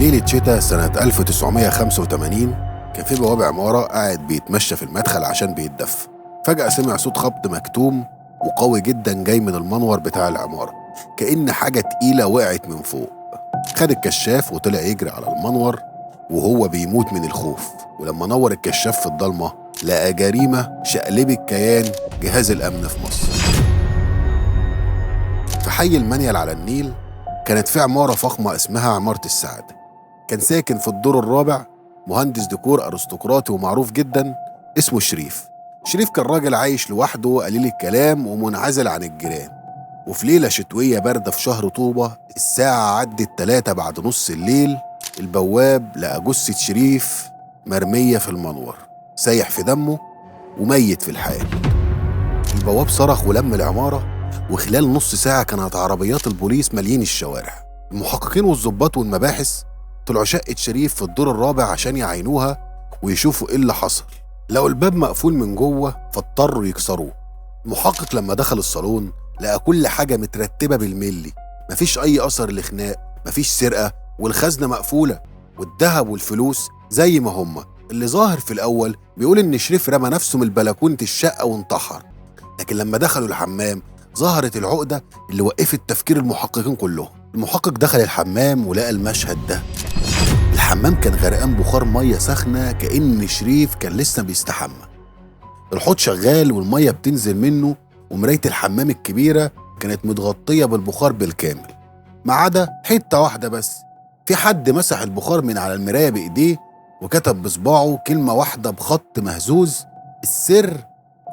ليلة شتاء سنة 1985 كان في بواب عمارة قاعد بيتمشى في المدخل عشان بيتدفى. فجأة سمع صوت خبط مكتوم وقوي جدا جاي من المنور بتاع العمارة، كأن حاجة تقيلة وقعت من فوق. خد الكشاف وطلع يجري على المنور وهو بيموت من الخوف، ولما نور الكشاف في الضلمة لقى جريمة شقلبت كيان جهاز الأمن في مصر. في حي المنيل على النيل كانت في عمارة فخمة اسمها عمارة السعادة. كان ساكن في الدور الرابع مهندس ديكور أرستقراطي ومعروف جدا اسمه شريف. شريف كان راجل عايش لوحده قليل الكلام ومنعزل عن الجيران. وفي ليلة شتوية باردة في شهر طوبة الساعة عدت 3 بعد نص الليل، البواب لقى جثة شريف مرمية في المنور، سايح في دمه وميت في الحال. البواب صرخ ولم العمارة، وخلال نص ساعة كانت عربيات البوليس مالين الشوارع. المحققين والضباط والمباحث طلعوا شقة شريف في الدور الرابع عشان يعينوها ويشوفوا ايه اللي حصل. لقوا الباب مقفول من جوه فاضطروا يكسروه. المحقق لما دخل الصالون لقى كل حاجة مترتبة بالملي، مفيش أي أثر لخناق، مفيش سرقة، والخزنة مقفولة، والذهب والفلوس زي ما هما. اللي ظاهر في الأول بيقول إن شريف رمى نفسه من بلكونة الشقة وانتحر، لكن لما دخلوا الحمام ظهرت العقدة اللي وقفت تفكير المحققين كلهم. المحقق دخل الحمام ولقى المشهد ده. الحمام كان غرقان بخار مية سخنة كأن شريف كان لسه بيستحمى. الحوض شغال والمية بتنزل منه، ومراية الحمام الكبيرة كانت متغطية بالبخار بالكامل ما عدا حتة واحدة بس. في حد مسح البخار من على المراية بإيديه وكتب بصباعه كلمة واحدة بخط مهزوز: السر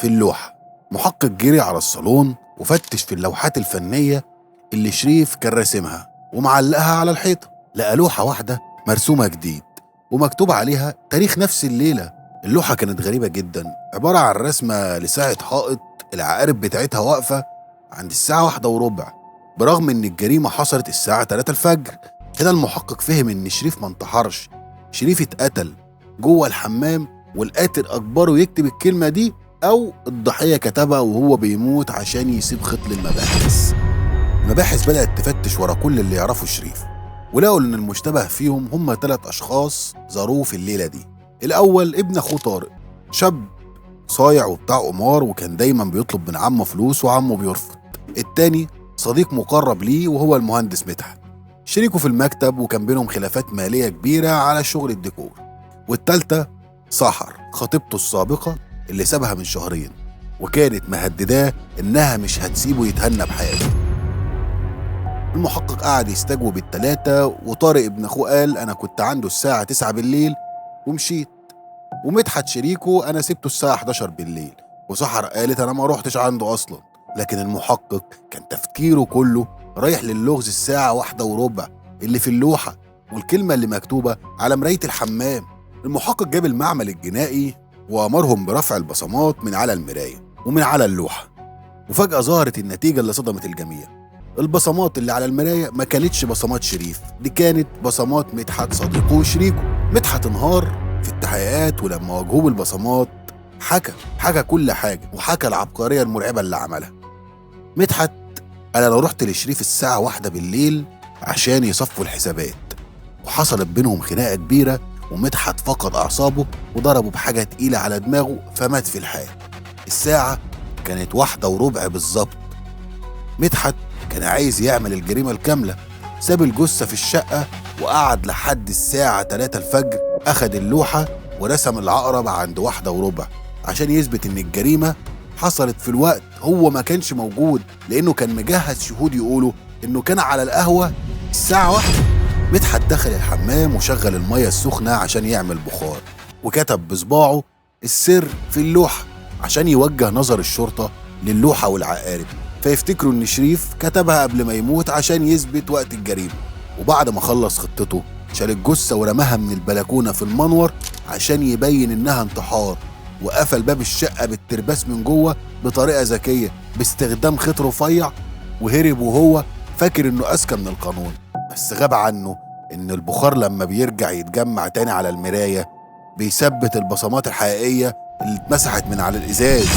في اللوحة. محقق جري على الصالون وفتش في اللوحات الفنية اللي شريف كان راسمها ومعلقها على الحيطة. لقى لوحة واحدة مرسومة جديد ومكتوب عليها تاريخ نفس الليلة. اللوحة كانت غريبة جدا، عبارة عن رسمة لساعة حائط العقارب بتاعتها واقفة عند الساعة 1:15، برغم ان الجريمة حصلت الساعة 3 الفجر. هنا المحقق فهم ان شريف ما انتحرش، شريف اتقتل جوه الحمام، والقاتل اجبره يكتب الكلمة دي او الضحية كتبها وهو بيموت عشان يسيب خط للمباحث. المباحث بدأت تفتش ورا كل اللي يعرفوا شريف، ولقوا ان المشتبه فيهم هم 3 اشخاص زاروه في الليلة دي. الاول ابن اخوه طارق، شاب صايع وبتاع قمار وكان دايما بيطلب من عمه فلوس وعمه بيرفض. التاني صديق مقرب ليه وهو المهندس مدحت، شريكه في المكتب وكان بينهم خلافات مالية كبيرة على شغل الديكور. والتالتة سحر، خطيبته السابقة اللي سابها من 2 شهر وكانت مهدداه انها مش هتسيبه يتهنى بحياته. المحقق قعد يستجوب ال3، وطارق ابن اخوه قال انا كنت عنده الساعة 9 بالليل ومشيت، ومدحت شريكه انا سبته الساعة 11 بالليل، وسحر قالت انا ما روحتش عنده اصلا. لكن المحقق كان تفكيره كله رايح للغز الساعة 1:15 اللي في اللوحة والكلمة اللي مكتوبة على مراية الحمام. المحقق جاب المعمل الجنائي وأمرهم برفع البصمات من على المراية ومن على اللوحة، وفجأة ظهرت النتيجة اللي صدمت الجميع. البصمات اللي على المراية ما كانتش بصمات شريف، دي كانت بصمات مدحت صديقه وشريكه. مدحت انهار في التحقيقات، ولما واجهوه بالبصمات حكى كل حاجة، وحكى العبقرية المرعبة اللي عملها. مدحت أنا لو رحت لشريف الساعة 1 بالليل عشان يصفوا الحسابات، وحصلت بينهم خناقة كبيرة ومدحت فقد أعصابه وضربه بحاجة تقيلة على دماغه فمات في الحال. الساعة كانت 1:15 بالظبط. مدحت كان عايز يعمل الجريمة الكاملة، ساب الجثة في الشقة وقعد لحد الساعة 3 الفجر، أخد اللوحة ورسم العقرب عند 1:15 عشان يثبت إن الجريمة حصلت في الوقت هو ما كانش موجود، لأنه كان مجهز شهود يقولوا إنه كان على القهوة الساعة 1. مدحت دخل الحمام وشغل المية السخنة عشان يعمل بخار، وكتب بصباعه السر في اللوحة عشان يوجه نظر الشرطة للوحة والعقارب فيفتكروا إن شريف كتبها قبل ما يموت عشان يثبت وقت الجريمة. وبعد ما خلص خطته شال الجثة ورماها من البلكونة في المنور عشان يبين إنها انتحار، وقفل باب الشقة بالترباس من جوه بطريقة ذكية باستخدام خيط رفيع، وهرب وهو فاكر إنه أذكى من القانون. بس غاب عنه إن البخار لما بيرجع يتجمع تاني على المراية بيثبت البصمات الحقيقية اللي اتمسحت من على الإزاز.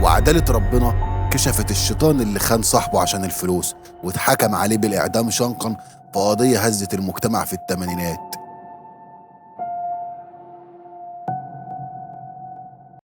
وعدالة ربنا كشفت الشيطان اللي خان صاحبه عشان الفلوس واتحكم عليه بالإعدام شنقا في قضية هزت المجتمع في الثمانينات